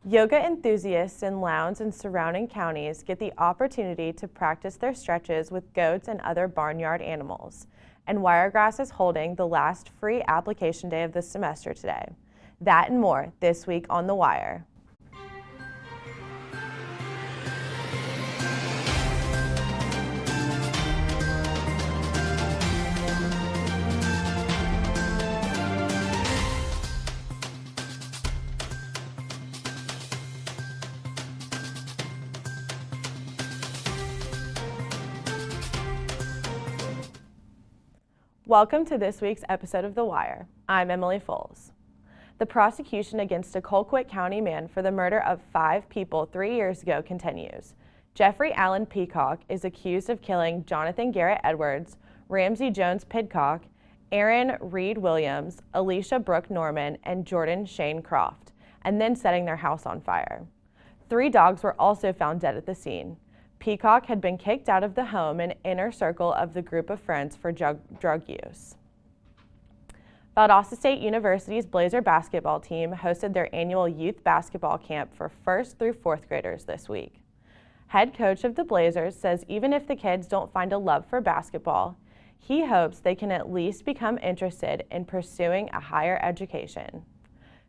Yoga enthusiasts in Lowndes and surrounding counties get the opportunity to practice their stretches with goats and other barnyard animals. And Wiregrass is holding the last free application day of the semester today. That and more this week on The Wire. Welcome to this week's episode of The Wire. I'm Emily Foles. The prosecution against a Colquitt County man for the murder of 5 people 3 years ago continues. Jeffrey Allen Peacock is accused of killing Jonathan Garrett Edwards, Ramsey Jones Pidcock, Aaron Reed Williams, Alicia Brooke Norman, and Jordan Shane Croft, and then setting their house on fire. 3 dogs were also found dead at the scene. Peacock had been kicked out of the home and inner circle of the group of friends for drug use. Valdosta State University's Blazer basketball team hosted their annual youth basketball camp for 1st through 4th graders this week. Head coach of the Blazers says even if the kids don't find a love for basketball, he hopes they can at least become interested in pursuing a higher education.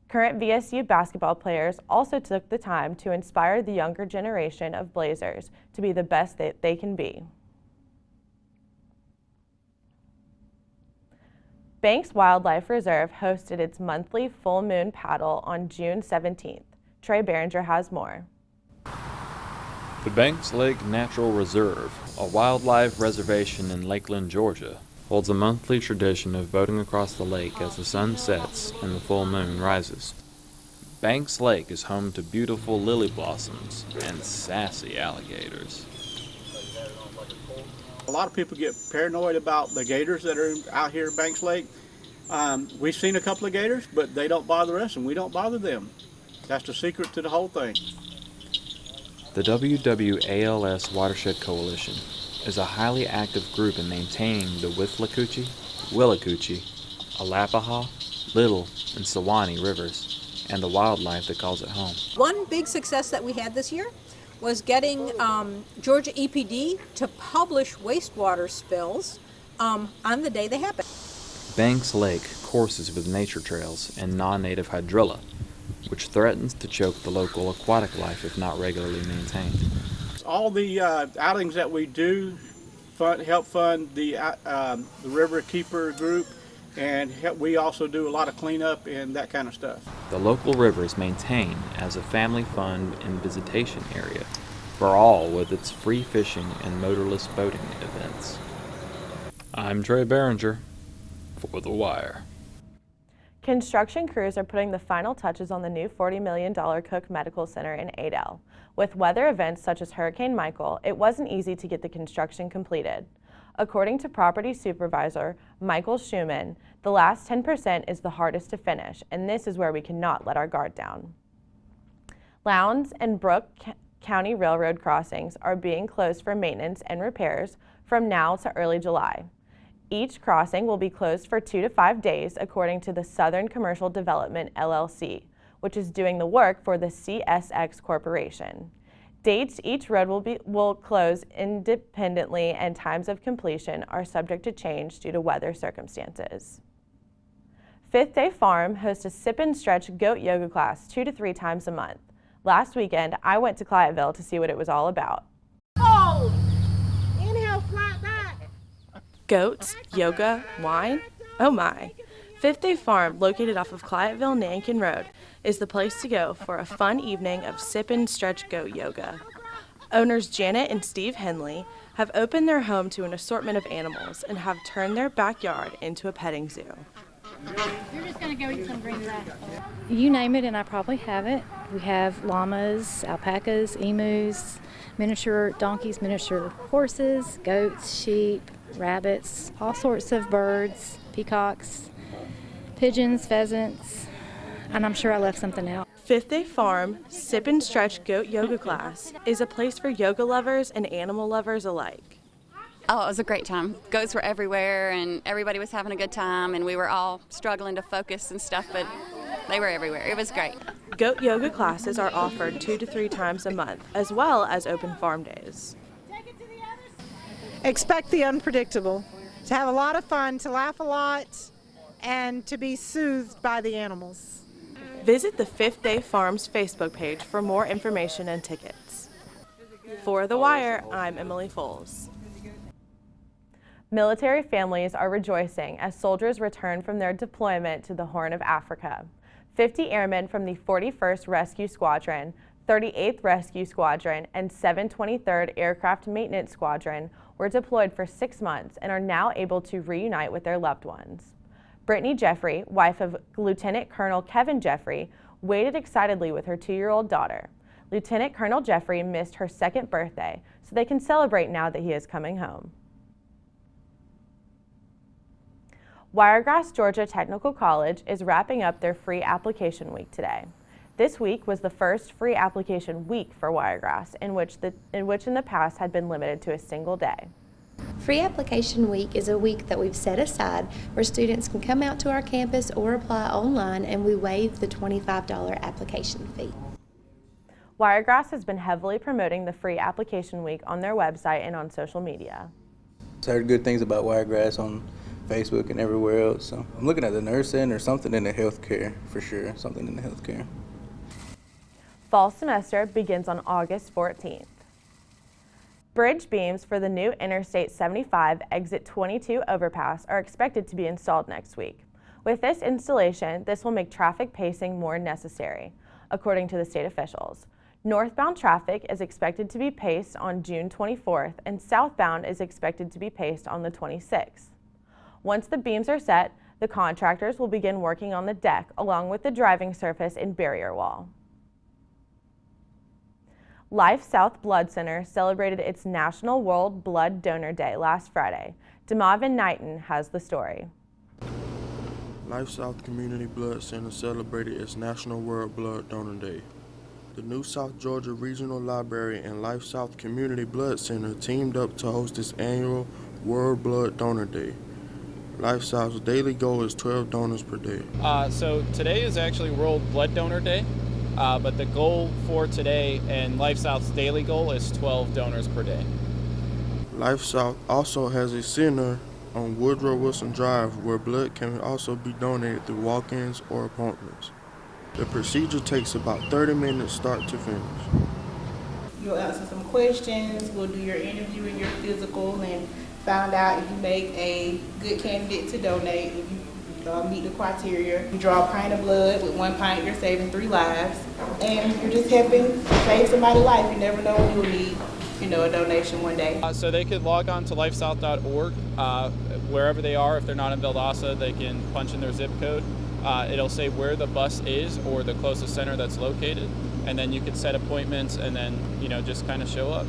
Current VSU basketball players also took the time to inspire the younger generation of Blazers to be the best that they can be. Banks Wildlife Reserve hosted its monthly full moon paddle on June 17th. Trey Behringer has more. The Banks Lake Natural Reserve, a wildlife reservation in Lakeland, Georgia, holds a monthly tradition of boating across the lake as the sun sets and the full moon rises. Banks Lake is home to beautiful lily blossoms and sassy alligators. A lot of people get paranoid about the gators that are out here at Banks Lake. We've seen a couple of gators, but they don't bother us and we don't bother them. That's the secret to the whole thing. The WWALS Watershed Coalition is a highly active group in maintaining the Withlacoochee, Willacoochee, Alapaha, Little, and Sewanee rivers, and the wildlife that calls it home. One big success that we had this year was getting Georgia EPD to publish wastewater spills on the day they happen. Banks Lake courses with nature trails and non-native hydrilla, which threatens to choke the local aquatic life if not regularly maintained. All the outings that we do help fund the River Keeper group, and we also do a lot of cleanup and that kind of stuff. The local river is maintained as a family fun and visitation area for all with its free fishing and motorless boating events. I'm Trey Behringer for The Wire. Construction crews are putting the final touches on the new $40 million Cook Medical Center in Adel. With weather events such as Hurricane Michael, it wasn't easy to get the construction completed. According to property supervisor Michael Schumann, the last 10% is the hardest to finish, and this is where we cannot let our guard down. Lowndes and Brooke County Railroad crossings are being closed for maintenance and repairs from now to early July. Each crossing will be closed for 2 to 5 days, according to the Southern Commercial Development LLC, which is doing the work for the CSX Corporation. Dates each road will close independently, and times of completion are subject to change due to weather circumstances. Fifth Day Farm hosts a sip and stretch goat yoga class 2 to 3 times a month. Last weekend, I went to Clyattville to see what it was all about. Hold! Inhale, flat back. Goats, yoga, wine? Oh my! Fifth Day Farm, located off of Clyattville-Nankin Road, is the place to go for a fun evening of sip and stretch goat yoga. Owners Janet and Steve Henley have opened their home to an assortment of animals and have turned their backyard into a petting zoo. You're just going to go eat some green grass. You name it and I probably have it. We have llamas, alpacas, emus, miniature donkeys, miniature horses, goats, sheep, rabbits, all sorts of birds, peacocks, pigeons, pheasants, and I'm sure I left something out. Fifth Day Farm Sip and Stretch Goat Yoga Class is a place for yoga lovers and animal lovers alike. Oh, it was a great time. Goats were everywhere and everybody was having a good time and we were all struggling to focus and stuff, but They were everywhere. It was great. Goat yoga classes are offered 2 to 3 times a month, as well as open farm days. Expect the unpredictable, to have a lot of fun, to laugh a lot, and to be soothed by the animals. Visit the Fifth Day Farms Facebook page for more information and tickets. For The Wire, I'm Emily Foles. Military families are rejoicing as soldiers return from their deployment to the Horn of Africa. 50 airmen from the 41st Rescue Squadron, 38th Rescue Squadron, and 723rd Aircraft Maintenance Squadron were deployed for 6 months and are now able to reunite with their loved ones. Brittany Jeffrey, wife of Lieutenant Colonel Kevin Jeffrey, waited excitedly with her 2-year-old daughter. Lieutenant Colonel Jeffrey missed her 2nd birthday, so they can celebrate now that he is coming home. Wiregrass Georgia Technical College is wrapping up their free application week today. This week was the first free application week for Wiregrass, in which in the past had been limited to a single day. Free Application Week is a week that we've set aside where students can come out to our campus or apply online, and we waive the $25 application fee. Wiregrass has been heavily promoting the free application week on their website and on social media. I heard good things about Wiregrass on Facebook and everywhere else, so I'm looking at the nursing or something in the healthcare for sure, something in the healthcare. Fall semester begins on August 14th. Bridge beams for the new Interstate 75 Exit 22 overpass are expected to be installed next week. With this installation, this will make traffic pacing more necessary, according to the state officials. Northbound traffic is expected to be paced on June 24th, and southbound is expected to be paced on the 26th. Once the beams are set, the contractors will begin working on the deck along with the driving surface and barrier wall. Life South Blood Center celebrated its National World Blood Donor Day last Friday. Demavin Knighton has the story. Life South Community Blood Center celebrated its National World Blood Donor Day. The New South Georgia Regional Library and Life South Community Blood Center teamed up to host this annual World Blood Donor Day. Life South's daily goal is 12 donors per day. So today is actually World Blood Donor Day, but the goal for today and Life South's daily goal is 12 donors per day. Life South also has a center on Woodrow Wilson Drive where blood can also be donated through walk-ins or appointments. The procedure takes about 30 minutes start to finish. You'll answer some questions, we'll do your interview and your physical, and find out if you make a good candidate to donate, if you meet the criteria. You draw a pint of blood. With 1 pint, you're saving 3 lives. And you're just helping save somebody's life. You never know when you'll need, a donation one day. So they could log on to lifesouth.org. Wherever they are, if they're not in Valdosta, they can punch in their zip code. It'll say where the bus is or the closest center that's located. And then you can set appointments and then, just kind of show up.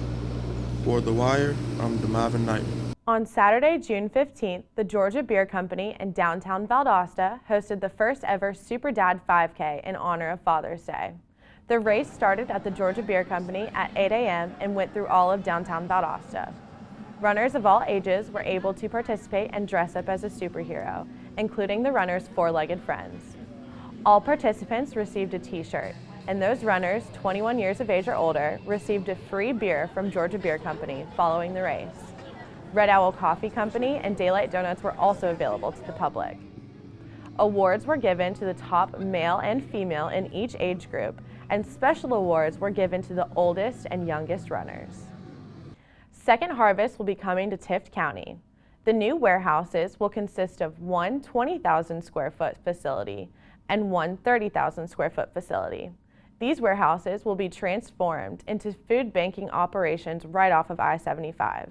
For The Wire, I'm Demavin Knighton. On Saturday, June 15th, the Georgia Beer Company in downtown Valdosta hosted the first ever Super Dad 5K in honor of Father's Day. The race started at the Georgia Beer Company at 8 a.m. and went through all of downtown Valdosta. Runners of all ages were able to participate and dress up as a superhero, including the runners' four-legged friends. All participants received a t-shirt, and those runners 21 years of age or older received a free beer from Georgia Beer Company following the race. Red Owl Coffee Company and Daylight Donuts were also available to the public. Awards were given to the top male and female in each age group, and special awards were given to the oldest and youngest runners. Second Harvest will be coming to Tift County. The new warehouses will consist of one 20,000 square foot facility and one 30,000 square foot facility. These warehouses will be transformed into food banking operations right off of I-75.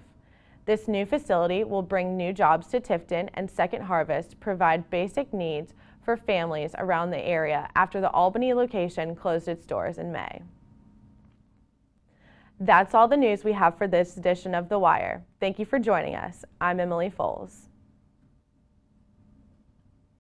This new facility will bring new jobs to Tifton, and Second Harvest provide basic needs for families around the area after the Albany location closed its doors in May. That's all the news we have for this edition of The Wire. Thank you for joining us. I'm Emily Foles.